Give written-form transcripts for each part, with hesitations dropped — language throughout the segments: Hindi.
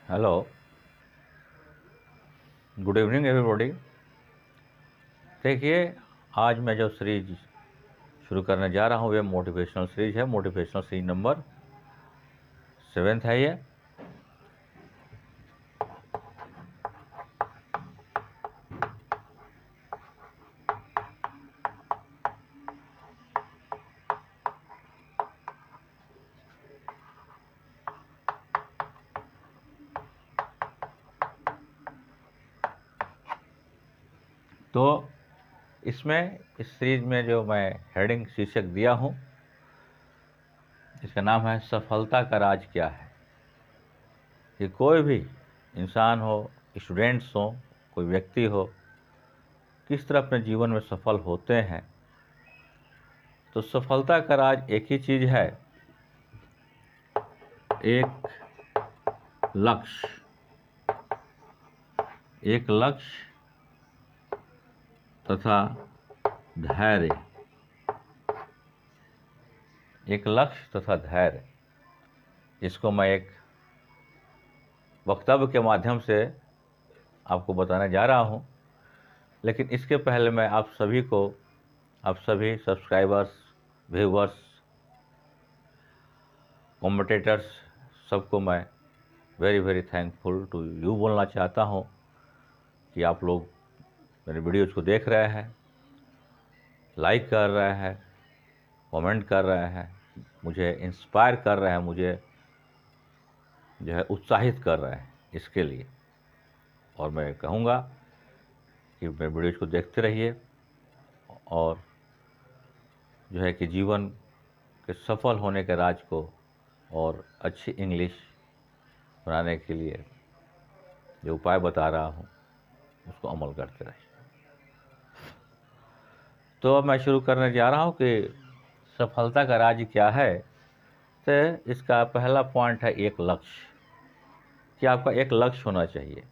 Hello, good evening everybody. देखिए, आज मैं जो सीरीज शुरू करने जा रहा हूँ वे मोटिवेशनल सीरीज है। मोटिवेशनल सीरीज नंबर 7 है ये। तो इसमें इस सीरीज में जो मैं हेडिंग शीर्षक दिया हूँ, इसका नाम है सफलता का राज क्या है। कि कोई भी इंसान हो, स्टूडेंट्स हो, कोई व्यक्ति हो, किस तरह अपने जीवन में सफल होते हैं। तो सफलता का राज एक ही चीज़ है, एक लक्ष्य। एक लक्ष्य तथा धैर्य। एक लक्ष्य तथा धैर्य, जिसको मैं एक वक्तव्य के माध्यम से आपको बताने जा रहा हूं। लेकिन इसके पहले मैं आप सभी सब्सक्राइबर्स, व्यूवर्स, कमेंटेटर्स, सबको मैं very very thankful to you बोलना चाहता हूं कि आप लोग मेरे वीडियोज़ को देख रहे हैं, लाइक कर रहे हैं, कमेंट कर रहे हैं, मुझे इंस्पायर कर रहे हैं, मुझे जो है उत्साहित कर रहे हैं इसके लिए। और मैं कहूँगा कि मेरे वीडियोज़ को देखते रहिए और जो है कि जीवन के सफल होने के राज को और अच्छी इंग्लिश बनाने के लिए जो उपाय बता रहा हूँ उसको अमल करते रहिए। तो अब मैं शुरू करने जा रहा हूँ कि सफलता का राज क्या है। तो इसका पहला पॉइंट है एक लक्ष्य। कि आपका एक लक्ष्य होना चाहिए,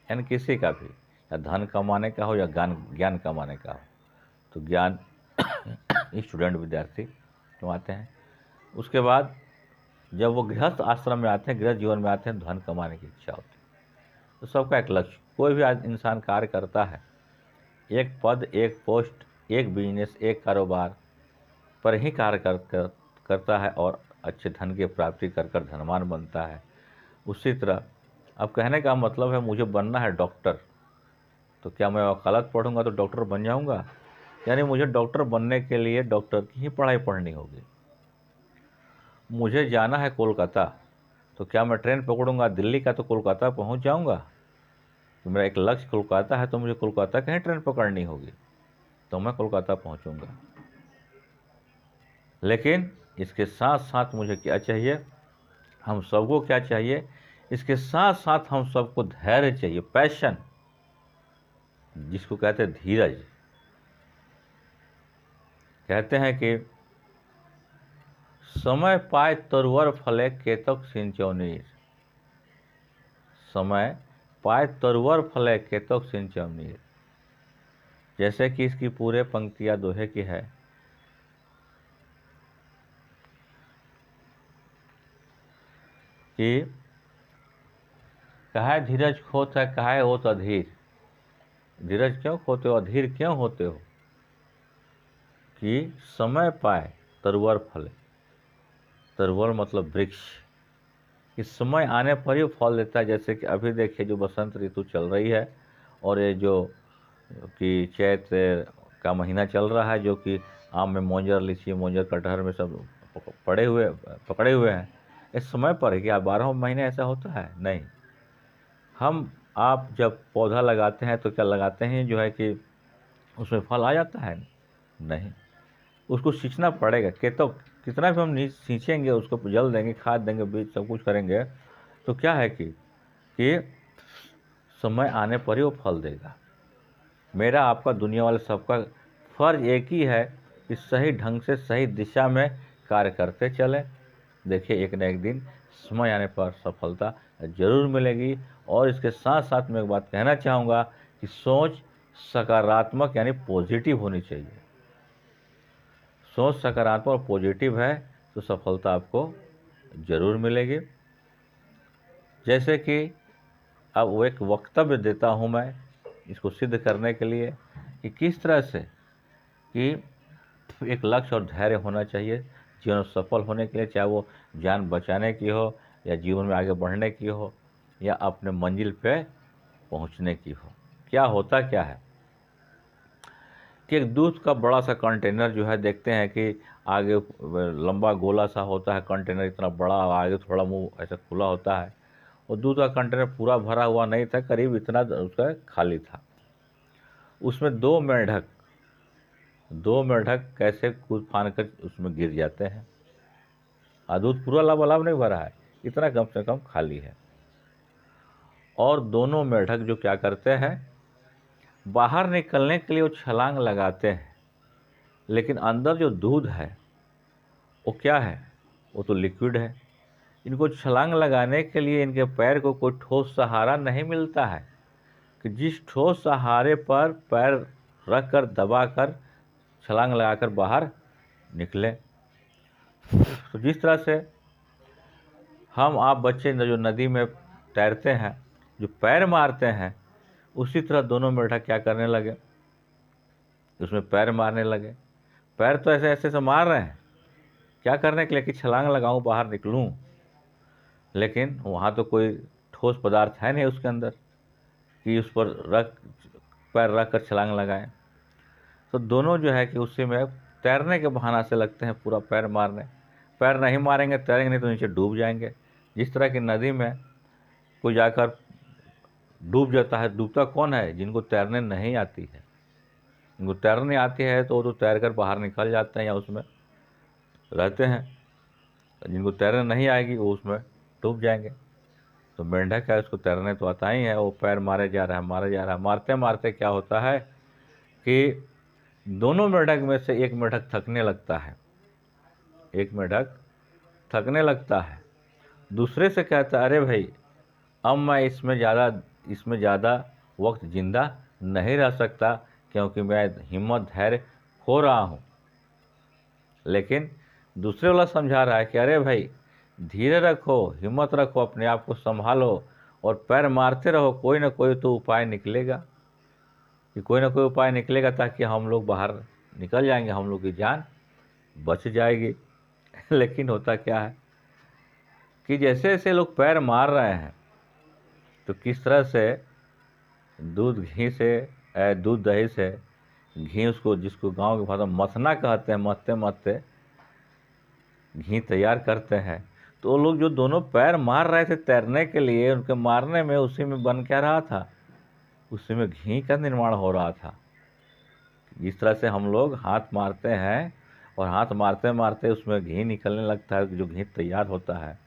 यानी किसी का भी, या धन कमाने का हो या ज्ञान कमाने का हो। तो ज्ञान स्टूडेंट विद्यार्थी कमाते हैं। उसके बाद जब वो गृहस्थ आश्रम में आते हैं, गृहस्थ जीवन में आते हैं, धन कमाने की इच्छा होती है। तो सबका एक लक्ष्य, कोई भी आज इंसान कार्य करता है, एक पद, एक पोस्ट, एक बिजनेस, एक कारोबार पर ही कार्य करता है और अच्छे धन की प्राप्ति कर धनवान बनता है। उसी तरह अब कहने का मतलब है मुझे बनना है डॉक्टर, तो क्या मैं वकालत पढ़ूंगा तो डॉक्टर बन जाऊंगा? यानी मुझे डॉक्टर बनने के लिए डॉक्टर की ही पढ़ाई पढ़नी होगी। मुझे जाना है कोलकाता, तो क्या मैं ट्रेन पकड़ूंगा दिल्ली का तो कोलकाता पहुंच जाऊंगा? तो मेरा एक लक्ष्य कोलकाता है, तो मुझे कोलकाता की ही ट्रेन पकड़नी होगी, तो मैं कोलकाता पहुंचूंगा। लेकिन इसके साथ साथ मुझे क्या चाहिए, हम सबको क्या चाहिए, इसके साथ साथ हम सबको धैर्य चाहिए, पैशन, जिसको कहते हैं धीरज। कहते हैं कि समय पाए तरुवर फले केतक सिंचौ नीर। समय पाए तरुवर फले केतक सिंचौ नीर। जैसे कि इसकी पूरे पंक्तियां दोहे की है कि कहे धीरज खोत है, कहे होत अधीर। धीरज क्यों खोते हो, अधीर क्यों होते हो? कि समय पाए तरुवर फले। तरुवर मतलब वृक्ष, इस समय आने पर ही फल देता है। जैसे कि अभी देखिए जो बसंत ऋतु चल रही है और ये जो कि चैत्र का महीना चल रहा है, जो कि आम में मोंजर, लीची, मोंजर, कटहर में सब पकड़े हुए हैं। इस समय पर है। क्या 12 महीने ऐसा होता है? नहीं। आप जब पौधा लगाते हैं तो क्या लगाते हैं जो है कि उसमें फल आ जाता है? नहीं, उसको सींचना पड़ेगा। तो कितना भी हम सींचेंगे, उसको जल देंगे, खाद देंगे, बीज सब कुछ करेंगे, तो क्या है कि समय आने पर ही वो फल देगा। मेरा, आपका, दुनिया वाले सबका फर्ज एक ही है कि सही ढंग से सही दिशा में कार्य करते चलें। देखिए एक न एक दिन समय आने पर सफलता जरूर मिलेगी। और इसके साथ साथ मैं एक बात कहना चाहूँगा कि सोच सकारात्मक यानी पॉजिटिव होनी चाहिए। सोच सकारात्मक और पॉजिटिव है तो सफलता आपको जरूर मिलेगी। जैसे कि अब वो एक वक्तव्य देता हूँ मैं इसको सिद्ध करने के लिए कि किस तरह से कि एक लक्ष्य और धैर्य होना चाहिए जीवन में सफल होने के लिए, चाहे वो जान बचाने की हो या जीवन में आगे बढ़ने की हो या अपने मंजिल पे पहुंचने की हो। क्या होता क्या है कि एक दूध का बड़ा सा कंटेनर जो है, देखते हैं कि आगे लंबा गोला सा होता है कंटेनर, इतना बड़ा, आगे थोड़ा मुंह ऐसा खुला होता है। और दूध का कंटेनर पूरा भरा हुआ नहीं था, करीब इतना उसका खाली था। उसमें दो मेंढक कैसे कूद फान कर उसमें गिर जाते हैं, और दूध पूरा लबालब नहीं भरा है, इतना कम से कम खाली है। और दोनों मेंढक जो क्या करते हैं, बाहर निकलने के लिए वो छलांग लगाते हैं, लेकिन अंदर जो दूध है वो क्या है, वो तो लिक्विड है। इनको छलांग लगाने के लिए इनके पैर को कोई ठोस सहारा नहीं मिलता है कि जिस ठोस सहारे पर पैर रख कर दबा कर छलांग लगाकर बाहर निकले। तो जिस तरह से हम आप बच्चे जो नदी में तैरते हैं, जो पैर मारते हैं, उसी तरह दोनों मेंढक क्या करने लगे, उसमें पैर मारने लगे। पैर तो ऐसे ऐसे से मार रहे हैं, क्या करने के लिए कि छलांग लगाऊं, बाहर निकलूं, लेकिन वहाँ तो कोई ठोस पदार्थ है नहीं उसके अंदर कि उस पर पैर रख कर छलांग लगाएं। तो दोनों जो है कि उसी में तैरने के बहाना से लगते हैं पूरा पैर मारने। पैर नहीं मारेंगे, तैरेंगे नहीं तो नीचे डूब जाएंगे। जिस तरह की नदी में कोई जाकर डूब जाता है, डूबता कौन है, जिनको तैरने नहीं आती है। जिनको तैरने आती है तो वो तो तैर कर बाहर निकल जाते हैं या उसमें रहते हैं, जिनको तैरने नहीं आएगी वो उसमें डूब जाएंगे। तो मेंढक है, उसको तैरने तो आता ही है, वो पैर मारे जा रहा है। मारते मारते क्या होता है कि दोनों मेंढक में से एक मेंढक थकने लगता है। दूसरे से कहता है, अरे भाई अब मैं इसमें ज़्यादा वक्त जिंदा नहीं रह सकता, क्योंकि मैं हिम्मत धैर्य खो रहा हूँ। लेकिन दूसरे वाला समझा रहा है कि अरे भाई धीरे रखो, हिम्मत रखो, अपने आप को संभालो और पैर मारते रहो, कोई ना कोई तो उपाय निकलेगा, ताकि हम लोग बाहर निकल जाएंगे, हम लोग की जान बच जाएगी। लेकिन होता क्या है कि जैसे जैसे लोग पैर मार रहे हैं, तो किस तरह से दूध दही से घी, उसको जिसको गांव के भाषा में मथना कहते हैं, मथते घी तैयार करते हैं। तो वो लोग जो दोनों पैर मार रहे थे तैरने के लिए, उनके मारने में उसी में बन क्या रहा था, उसी में घी का निर्माण हो रहा था। जिस तरह से हम लोग हाथ मारते हैं और हाथ मारते मारते उसमें घी निकलने लगता है, जो घी तैयार होता है।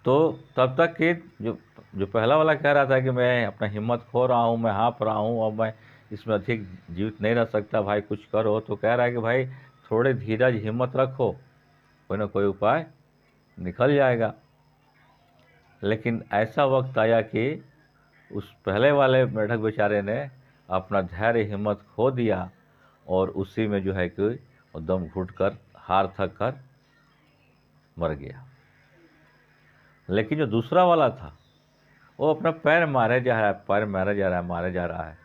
तो तब तक कि जो पहला वाला कह रहा था कि मैं अपना हिम्मत खो रहा हूँ, मैं हाँफ रहा हूँ, अब मैं इसमें अधिक जीवित नहीं रह सकता, भाई कुछ करो। तो कह रहा है कि भाई थोड़े धीरज, हिम्मत रखो, कोई ना कोई उपाय निकल जाएगा। लेकिन ऐसा वक्त आया कि उस पहले वाले मेंढक बेचारे ने अपना धैर्य हिम्मत खो दिया और उसी में जो है कि दम घुट कर, हार थक कर मर गया। लेकिन जो दूसरा वाला था वो अपना पैर मारे जा रहा है,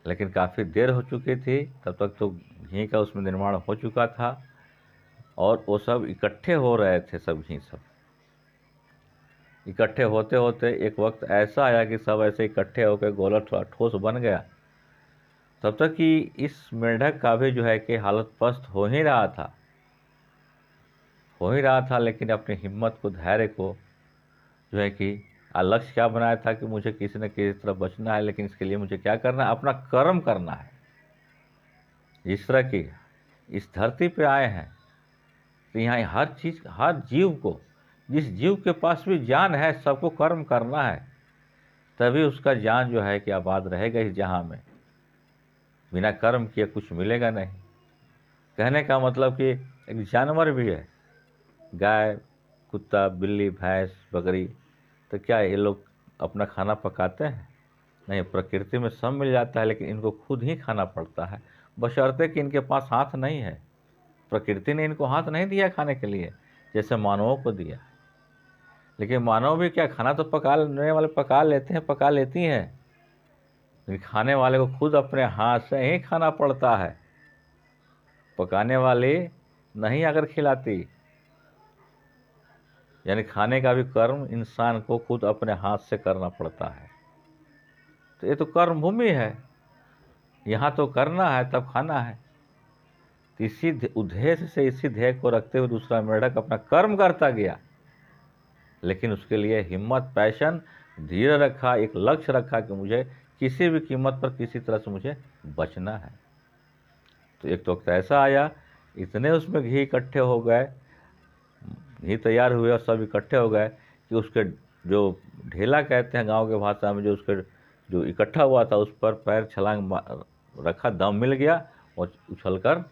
लेकिन काफ़ी देर हो चुकी थी, तब तक तो घी का उसमें निर्माण हो चुका था और वो सब इकट्ठे हो रहे थे। सब घी सब इकट्ठे होते होते एक वक्त ऐसा आया कि सब ऐसे इकट्ठे होकर गोला थोड़ा ठोस बन गया। तब तक कि इस मेंढक का भी जो है कि हालत पस्त हो ही रहा था, लेकिन अपनी हिम्मत को, धैर्य को जो है कि लक्ष्य क्या बनाया था कि मुझे किसी न किसी तरह बचना है, लेकिन इसके लिए मुझे क्या करना है, अपना कर्म करना है। जिस तरह की इस धरती पे आए हैं तो यहाँ हर चीज़, हर जीव को, जिस जीव के पास भी जान है, सबको कर्म करना है, तभी उसका जान जो है कि आबाद रहेगा इस जहाँ में। बिना कर्म किए कुछ मिलेगा नहीं। कहने का मतलब कि एक जानवर भी है, गाय, कुत्ता, बिल्ली, भैंस, बकरी, तो क्या ये लोग अपना खाना पकाते हैं? नहीं, प्रकृति में सब मिल जाता है, लेकिन इनको खुद ही खाना पड़ता है, बशर्ते कि इनके पास हाथ नहीं है। प्रकृति ने इनको हाथ नहीं दिया खाने के लिए, जैसे मानवों को दिया। लेकिन मानव भी क्या, खाना तो पकाने वाले पका लेते हैं, पका लेती हैं, लेकिन खाने वाले को खुद अपने हाथ से ही खाना पड़ता है, पकाने वाले नहीं अगर खिलाती। यानी खाने का भी कर्म इंसान को खुद अपने हाथ से करना पड़ता है। तो ये तो कर्म भूमि है, यहाँ तो करना है तब खाना है। तो इसी उद्देश्य से, इसी ध्येय को रखते हुए दूसरा मेढक अपना कर्म करता गया, लेकिन उसके लिए हिम्मत, पैशन, धीरे रखा, एक लक्ष्य रखा कि मुझे किसी भी कीमत पर किसी तरह से मुझे बचना है। तो एक तो वक्त ऐसा आया, इतने उसमें घी इकट्ठे हो गए, घी तैयार हुए और सब इकट्ठे हो गए कि उसके जो ढेला कहते हैं गांव के भाषा में, जो उसके जो इकट्ठा हुआ था उस पर पैर छलांग रखा, दम मिल गया और उछलकर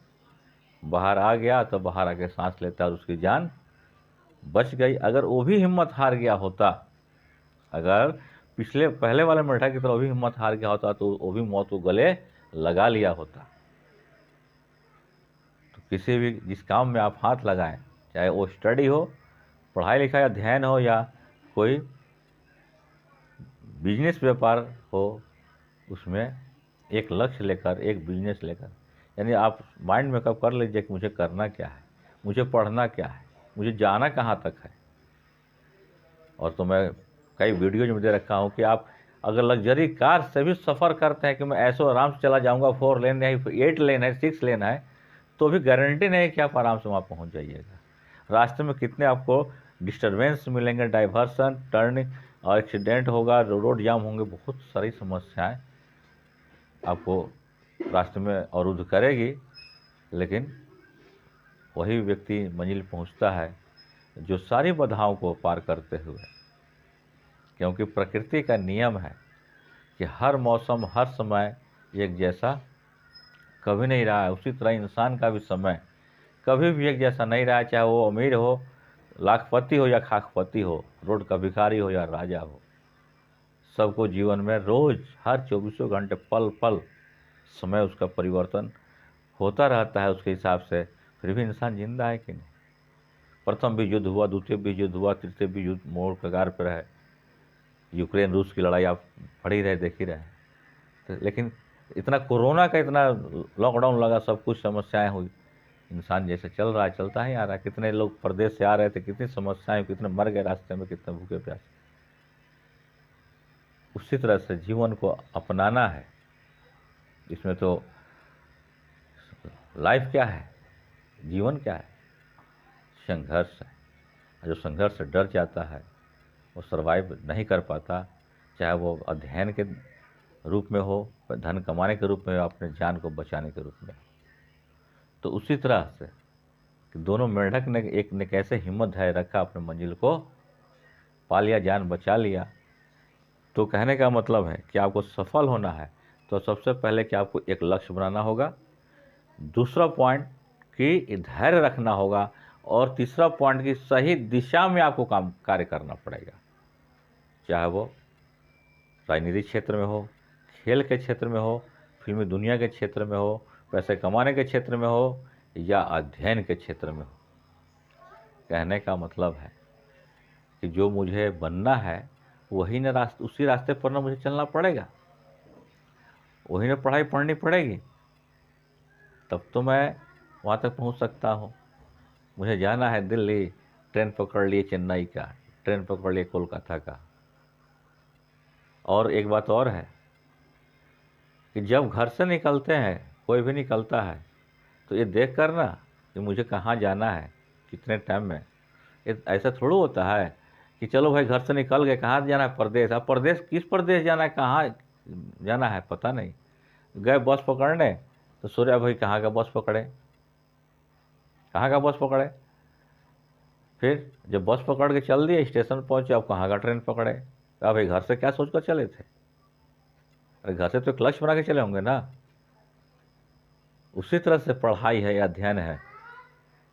बाहर आ गया। तो बाहर आके सांस लेता और उसकी जान बच गई। अगर वो भी हिम्मत हार गया होता, अगर पहले वाले मेढक की तरह वो भी हिम्मत हार गया होता, तो वो भी मौत को गले लगा लिया होता। तो किसी भी जिस काम में आप हाथ लगाएं, चाहे वो स्टडी हो, पढ़ाई लिखाई, अध्ययन हो, या कोई बिजनेस व्यापार हो, उसमें एक लक्ष्य लेकर, एक बिजनेस लेकर, यानी आप माइंड मेकअप कर लीजिए कि मुझे करना क्या है, मुझे पढ़ना क्या है, मुझे जाना कहाँ तक है। और तो मैं कई वीडियोज में दे रखा हूँ कि आप अगर लग्जरी कार से भी सफ़र करते हैं कि मैं ऐसो आराम से चला जाऊँगा, 4 लेन है, 8 लेन है, 6 लेन है, तो भी गारंटी नहीं है कि आप आराम से वहाँ पहुँच जाइएगा। रास्ते में कितने आपको डिस्टर्बेंस मिलेंगे, डाइवर्सन, टर्निंग और एक्सीडेंट होगा, रोड जाम होंगे, बहुत सारी समस्याएं आपको रास्ते में अवरुद्ध करेगी। लेकिन वही व्यक्ति मंजिल पहुंचता है जो सारी बाधाओं को पार करते हुए, क्योंकि प्रकृति का नियम है कि हर मौसम, हर समय एक जैसा कभी नहीं रहा है। उसी तरह इंसान का भी समय कभी भी एक जैसा नहीं रहा है, चाहे वो अमीर हो, लाखपति हो या खाकपति हो, रोड का भिखारी हो या राजा हो। सबको जीवन में रोज हर 24 घंटे, पल पल समय उसका परिवर्तन होता रहता है उसके हिसाब से। फिर भी इंसान जिंदा है कि नहीं? प्रथम भी युद्ध हुआ, द्वितीय भी युद्ध हुआ, तृतीय भी युद्ध मोड़ कगार पर है। यूक्रेन रूस की लड़ाई आप पढ़ ही रहे, देख ही रहे। तो लेकिन इतना कोरोना का इतना लॉकडाउन लगा, सब कुछ समस्याएं हुई, इंसान जैसे चल रहा है चलता ही आ रहा है। कितने लोग प्रदेश से आ रहे थे, कितनी समस्याएं, कितने मर गए रास्ते में, कितने भूखे प्यासे। उसी तरह से जीवन को अपनाना है। इसमें तो लाइफ क्या है, जीवन क्या है? संघर्ष है। जो संघर्ष से डर जाता है वो सर्वाइव नहीं कर पाता, चाहे वो अध्ययन के रूप में हो, धन कमाने के रूप में हो, अपने जान को बचाने के रूप में। तो उसी तरह से कि दोनों मेढक ने एक ने कैसे हिम्मत है रखा, अपने मंजिल को पा लिया, जान बचा लिया। तो कहने का मतलब है कि आपको सफल होना है तो सबसे पहले कि आपको एक लक्ष्य बनाना होगा, दूसरा पॉइंट कि धैर्य रखना होगा, और तीसरा पॉइंट की सही दिशा में आपको काम कार्य करना पड़ेगा। चाहे वो राजनीतिक क्षेत्र में हो, खेल के क्षेत्र में हो, फिल्मी दुनिया के क्षेत्र में हो, पैसे कमाने के क्षेत्र में हो, या अध्ययन के क्षेत्र में हो। कहने का मतलब है कि जो मुझे बनना है वही न रास्ते, उसी रास्ते पर ना मुझे चलना पड़ेगा, वही न पढ़ाई पढ़नी पड़ेगी, तब तो मैं वहाँ तक पहुँच सकता हूँ। मुझे जाना है दिल्ली, ट्रेन पकड़ लिए चेन्नई का, ट्रेन पकड़ लिए कोलकाता का। और एक बात और है कि जब घर से निकलते हैं, कोई भी निकलता है, तो ये देख कर ना कि मुझे कहाँ जाना है, कितने टाइम में। ये ऐसा थोड़ा होता है कि चलो भाई घर से निकल गए, कहाँ जाना है, प्रदेश। अब प्रदेश किस प्रदेश जाना है, कहाँ जाना है पता नहीं। गए बस पकड़ने तो सूर्या भाई कहाँ का बस पकड़े, कहाँ का बस पकड़े। फिर जब बस पकड़ के चल दिए, स्टेशन पहुँचे, अब कहाँ का ट्रेन पकड़े। अब भाई घर से क्या सोच कर चले थे? अरे घर से तो एक लक्ष्य बना के चले होंगे ना। उसी तरह से पढ़ाई है या अध्ययन है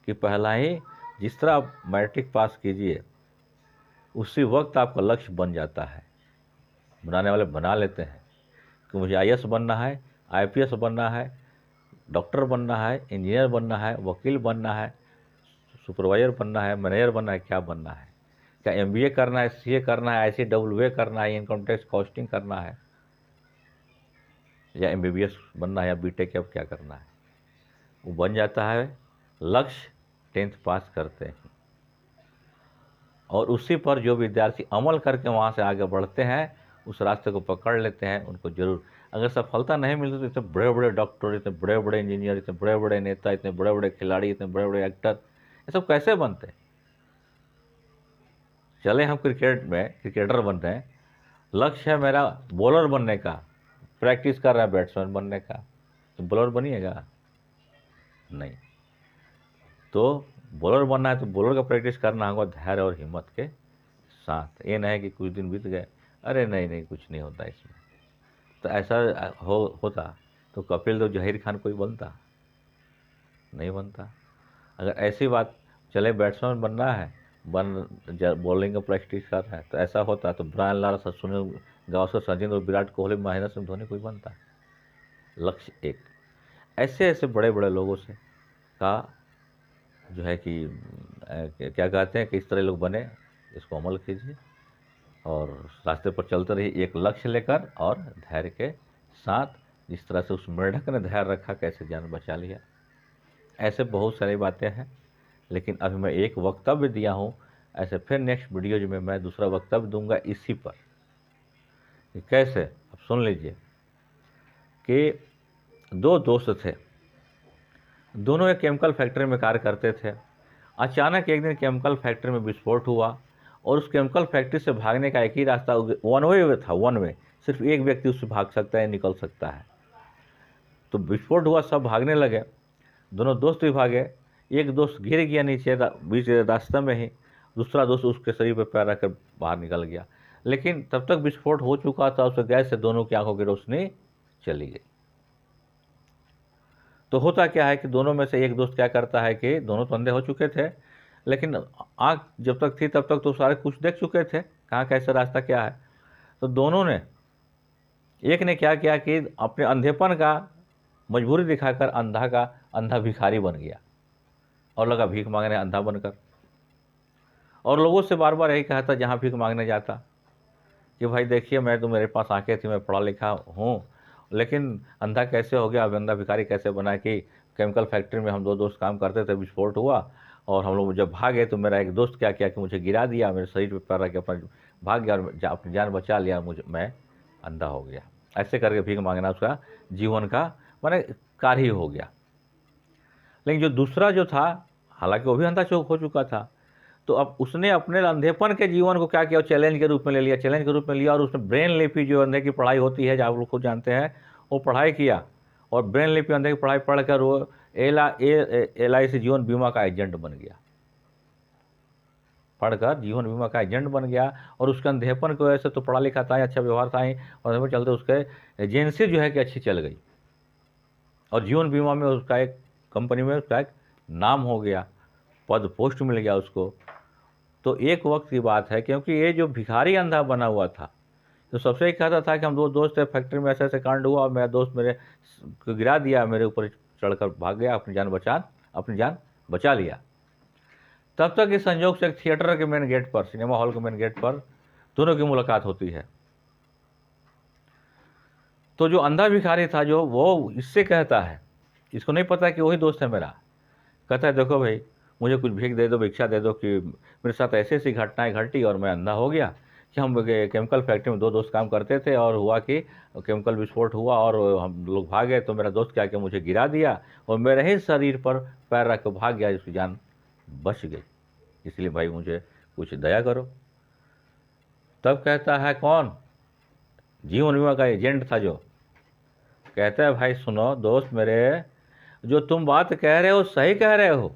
कि पहला ही जिस तरह आप मैट्रिक पास कीजिए, उसी वक्त आपका लक्ष्य बन जाता है। बनाने वाले बना लेते हैं कि मुझे आईएएस बनना है, आईपीएस बनना है, डॉक्टर बनना है, इंजीनियर बनना है, वकील बनना है, सुपरवाइजर बनना है, मैनेजर बनना है, क्या बनना है। क्या MBA करना है, CA करना है, ICAA करना है, इनकम टैक्स कॉस्टिंग करना है, या MBBS बनना है, या BTech, अब क्या करना है? वो बन जाता है लक्ष्य 10th पास करते हैं, और उसी पर जो विद्यार्थी अमल करके वहाँ से आगे बढ़ते हैं, उस रास्ते को पकड़ लेते हैं, उनको जरूर, अगर सफलता नहीं मिलती तो इतने बड़े बड़े डॉक्टर, इतने बड़े बड़े इंजीनियर, इतने बड़े बड़े नेता, इतने बड़े बड़े खिलाड़ी, इतने बड़े बड़े एक्टर, ये सब कैसे बनते? चले हम क्रिकेटर बन रहे हैं, लक्ष्य है मेरा बॉलर बनने का, प्रैक्टिस कर रहा है बैट्समैन बनने का, तो बॉलर बनिएगा नहीं। तो बॉलर बनना है तो बॉलर का प्रैक्टिस करना होगा धैर्य और हिम्मत के साथ। ये नहीं है कि कुछ दिन बीत गए, अरे नहीं नहीं कुछ नहीं होता इसमें, तो ऐसा होता तो कपिल देव, जहीर खान कोई बनता? नहीं बनता। अगर ऐसी बात, चले बैट्समैन बनना है, बॉलिंग का प्रैक्टिस कर रहा है, तो ऐसा होता तो ब्रायन लारा, सुनील गावस्कर, सचिन और विराट कोहली, महेंद्र सिंह धोनी कोई बनता? लक्ष्य एक। ऐसे ऐसे बड़े बड़े लोगों से का जो है कि क्या कहते हैं कि इस तरह लोग बने, इसको अमल कीजिए और रास्ते पर चलते रहिए एक लक्ष्य लेकर और धैर्य के साथ। जिस तरह से उस मेंढक ने धैर्य रखा, कैसे जान बचा लिया। ऐसे बहुत सारी बातें हैं, लेकिन अभी मैं एक वक्तव्य दिया हूँ, ऐसे फिर नेक्स्ट वीडियो में मैं दूसरा वक्तव्य दूंगा इसी पर कि कैसे। अब सुन लीजिए कि दो दोस्त थे, दोनों एक केमिकल फैक्ट्री में कार्य करते थे। अचानक एक दिन केमिकल फैक्ट्री में विस्फोट हुआ और उस केमिकल फैक्ट्री से भागने का एक ही रास्ता वन वे था, वन वे, सिर्फ एक व्यक्ति उससे भाग सकता है, निकल सकता है। तो विस्फोट हुआ, सब भागने लगे, दोनों दोस्त भी भागे। एक दोस्त गिर गया नीचे बीच रास्ते में ही, दूसरा दोस्त उसके शरीर पर पैर रखकर बाहर निकल गया। लेकिन तब तक विस्फोट हो चुका था, उस गैस से दोनों की आंखों की रोशनी चली गई। तो होता क्या है कि दोनों में से एक दोस्त क्या करता है कि दोनों तो अंधे हो चुके थे, लेकिन आँख जब तक थी तब तक तो सारे कुछ देख चुके थे, कहाँ कैसे रास्ता क्या है। तो दोनों ने, एक ने क्या किया कि अपने अंधेपन का मजबूरी दिखाकर अंधा भिखारी बन गया और लगा भीख मांगने अंधा बनकर, और लोगों से बार बार यही कहता जहाँ भीख मांगने जाता कि भाई देखिए, मैं तो, मेरे पास आंखें थी, मैं पढ़ा लिखा हूँ, लेकिन अंधा कैसे हो गया, अब अंधा भिखारी कैसे बना। कि केमिकल फैक्ट्री में हम दो दोस्त काम करते थे, विस्फोट हुआ और हम लोग जब भागे तो मेरा एक दोस्त क्या किया कि मुझे गिरा दिया, मेरे शरीर पर पैर रख के अपना भाग गया और अपनी जान बचा लिया, मैं अंधा हो गया। ऐसे करके भीख मांगना उसका जीवन का माने कार्य ही हो गया। लेकिन जो दूसरा जो था, हालांकि वो भी अंधा चौक हो चुका था, तो अब उसने अपने अंधेपन के जीवन को क्या किया, चैलेंज के रूप में ले लिया, चैलेंज के रूप में लिया, और उसने ब्रेन लिपि जो अंधे की पढ़ाई होती है, जो आप लोग खुद जानते हैं, वो पढ़ाई किया, और ब्रेन लिपि अंधे की पढ़ाई पढ़कर वो LIC जीवन बीमा का एजेंट बन गया, पढ़कर जीवन बीमा का एजेंट बन गया। और उसके अंधेपन की वजह से तो पढ़ा लिखा था, अच्छा व्यवहार था ही, और अंधेपन चलते उसके एजेंसी जो है कि अच्छी चल गई, और जीवन बीमा में उसका एक कंपनी में उसका एक नाम हो गया, पद पोस्ट मिल गया उसको। तो एक वक्त की बात है, क्योंकि ये जो भिखारी अंधा बना हुआ था, तो सबसे एक कहता था कि हम दो दोस्त थे, फैक्ट्री में ऐसे ऐसे कांड हुआ और मेरा दोस्त मेरे को गिरा दिया, मेरे ऊपर चढ़कर भाग गया, अपनी जान बचा लिया। तब तक इस संयोग से एक थिएटर के मेन गेट पर, सिनेमा हॉल के मेन गेट पर दोनों की मुलाकात होती है। तो जो अंधा भिखारी था, जो वो इससे कहता है, इसको नहीं पता कि वही दोस्त है मेरा, कहता है देखो भाई, मुझे कुछ भीख दे दो, भिक्षा दे दो, कि मेरे साथ ऐसी ऐसी घटनाएं घटी और मैं अंधा हो गया कि हम केमिकल फैक्ट्री में दो दोस्त काम करते थे, और हुआ कि केमिकल विस्फोट हुआ और हम लोग भागे, तो मेरा दोस्त क्या कि मुझे गिरा दिया और मेरे ही शरीर पर पैर रख के भाग गया, जिसकी जान बच गई, इसलिए भाई मुझे कुछ दया करो। तब कहता है कौन, जीवन बीमा का एजेंट था, जो कहता है भाई सुनो दोस्त मेरे, जो तुम बात कह रहे हो सही कह रहे हो,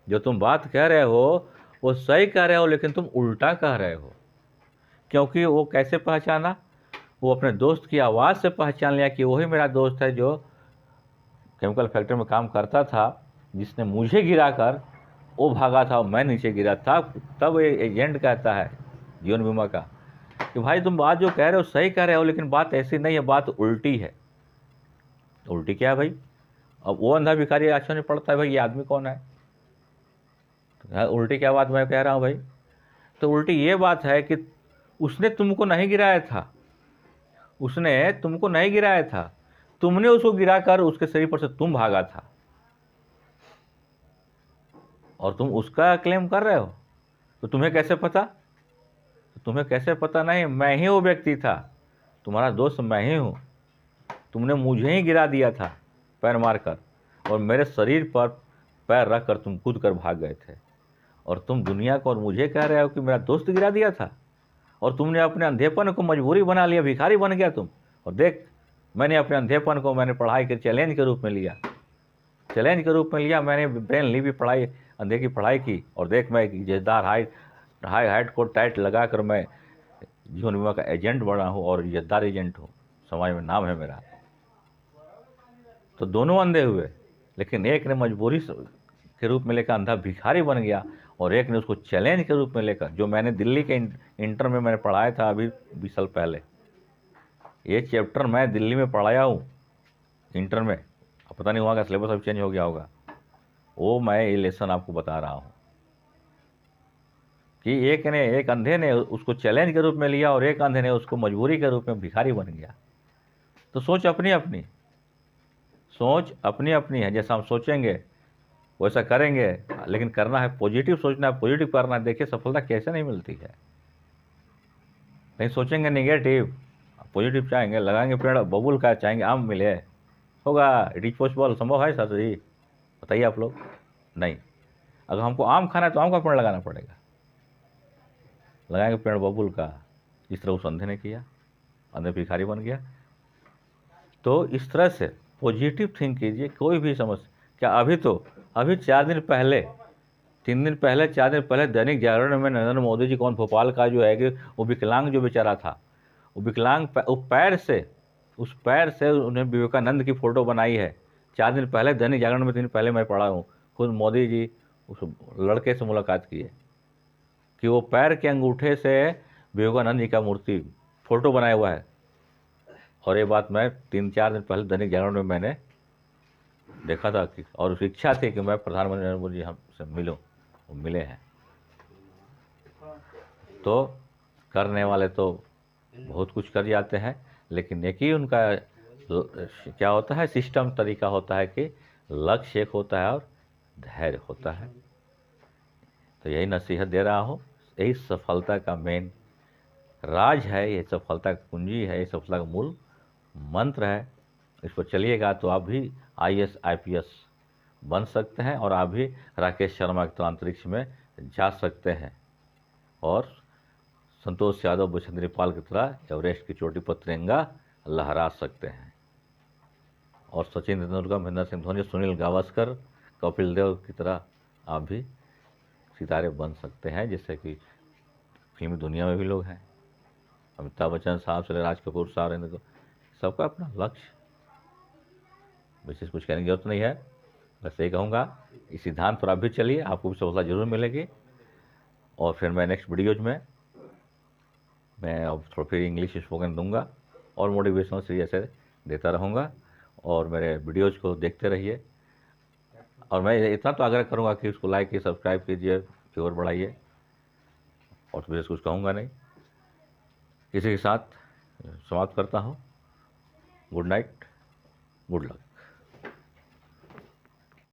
जो तुम बात कह रहे हो वो सही कह रहे हो, लेकिन तुम उल्टा कह रहे हो। क्योंकि वो कैसे पहचाना, वो अपने दोस्त की आवाज़ से पहचान लिया कि वही मेरा दोस्त है जो केमिकल फैक्ट्री में काम करता था, जिसने मुझे गिराकर वो भागा था और मैं नीचे गिरा था। तब ये एजेंट कहता है जीवन बीमा का कि भाई तुम बात जो कह रहे हो सही कह रहे हो, लेकिन बात ऐसी नहीं है, बात उल्टी है। उल्टी क्या है भाई? अब वो अंधा भिखारी आंखों में पड़ता है, भाई ये आदमी कौन है, तो उल्टी क्या बात मैं कह रहा हूँ भाई। तो उल्टी ये बात है कि उसने तुमको नहीं गिराया था, उसने तुमको नहीं गिराया था, तुमने उसको गिराकर उसके शरीर पर से तुम भागा था, और तुम उसका क्लेम कर रहे हो। तो तुम्हें कैसे पता? तो तुम्हें कैसे पता? नहीं, मैं ही वो व्यक्ति था, तुम्हारा दोस्त मैं ही हूँ। तुमने मुझे ही गिरा दिया था पैर मारकर, और मेरे शरीर पर पैर रख कर तुम कूद कर भाग गए थे, और तुम दुनिया को और मुझे कह रहे हो कि मेरा दोस्त गिरा दिया था। और तुमने अपने अंधेपन को मजबूरी बना लिया, भिखारी बन गया तुम। और देख, मैंने अपने अंधेपन को मैंने पढ़ाई के चैलेंज के रूप में लिया, चैलेंज के रूप में लिया। मैंने ब्रेन ली भी पढ़ाई, अंधे की पढ़ाई की, और देख मैं इज्जतदार हाइट कोट टाइट लगा कर मैं जीवन बीमा का एजेंट बना हूँ, और इज्जतदार एजेंट हूँ, समाज में नाम है मेरा। तो दोनों अंधे हुए, लेकिन एक ने मजबूरी के रूप में लेकर अंधा भिखारी बन गया, और एक ने उसको चैलेंज के रूप में लेकर, जो मैंने दिल्ली के इंटर में मैंने पढ़ाया था अभी 20 साल पहले। ये चैप्टर मैं दिल्ली में पढ़ाया हूँ इंटर में, अब पता नहीं वहाँ का सिलेबस अब चेंज हो गया होगा। वो मैं ये लेसन आपको बता रहा हूँ कि एक अंधे ने उसको चैलेंज के रूप में लिया, और एक अंधे ने उसको मजबूरी के रूप में भिखारी बन गया। तो सोच अपनी अपनी है। जैसा हम सोचेंगे वैसा करेंगे, लेकिन करना है पॉजिटिव, सोचना है पॉजिटिव करना है। देखिए सफलता कैसे नहीं मिलती है। नहीं सोचेंगे नेगेटिव, पॉजिटिव चाहेंगे, लगाएंगे पेड़ बबुल का, चाहेंगे आम मिले, होगा? इट इज पॉसिबल, संभव है सर जी? बताइए आप लोग। नहीं, अगर हमको आम खाना है तो आम का पेड़ लगाना पड़ेगा, लगाएंगे पेड़ बबुल का, जिस तरह उस अंधे ने किया, अंधे भिखारी बन गया। तो इस तरह से पॉजिटिव थिंक कीजिए। कोई भी समस्या, क्या अभी 4 दिन पहले, 3 दिन पहले, 4 दिन पहले दैनिक जागरण में नरेंद्र मोदी जी, कौन, भोपाल का जो है कि वो विकलांग जो बेचारा था, वो विकलांग उस पैर से उन्हें विवेकानंद की फ़ोटो बनाई है। 4 दिन पहले दैनिक जागरण में, 3 दिन पहले मैं पढ़ा हूँ, खुद मोदी जी उस लड़के से मुलाकात की है कि वो पैर के अंगूठे से विवेकानंद जी का मूर्ति फ़ोटो बनाया हुआ है। और ये बात मैं 3-4 दिन पहले दैनिक जागरण में मैंने देखा था कि, और उसकी इच्छा थी कि मैं प्रधानमंत्री नरेंद्र मोदी जी हमसे मिलूं, वो मिले हैं। तो करने वाले तो बहुत कुछ कर जाते हैं, लेकिन एक ही उनका क्या होता है, सिस्टम तरीका होता है कि लक्ष्य एक होता है और धैर्य होता है। तो यही नसीहत दे रहा हूँ, यही सफलता का मेन राज है, ये सफलता का कुंजी है, ये सफलता का मूल मंत्र है। इस पर चलिएगा तो आप भी IAS IPS बन सकते हैं, और आप भी राकेश शर्मा के तरह अंतरिक्ष में जा सकते हैं, और संतोष यादव, बचेंद्र पाल की तरह एवरेस्ट की चोटी पर तिरंगा लहरा सकते हैं, और सचिन तेंदुलकर, महेंद्र सिंह धोनी, सुनील गावस्कर, कपिल देव की तरह आप भी सितारे बन सकते हैं, जैसे कि फिल्मी दुनिया में भी लोग हैं, अमिताभ बच्चन साहब से राज कपूर साहब, सबका अपना लक्ष्य। विशेष कुछ कहने की जरूरत नहीं है, बस यही कहूँगा, इस सिद्धांत पर आप भी चलिए, आपको भी सफलता जरूर मिलेगी। और फिर मैं नेक्स्ट वीडियोज में मैं अब थोड़ा फिर इंग्लिश स्पोकन दूंगा, और मोटिवेशनल सीरीज ऐसे देता रहूँगा, और मेरे वीडियोज को देखते रहिए। और मैं इतना तो आग्रह करूँगा कि उसको लाइक कीजिए, सब्सक्राइब कीजिए, और बढ़ाइए, और तो कुछ कहूँगा नहीं। इसी के साथ समाप्त करता हूँ। Good night, good luck.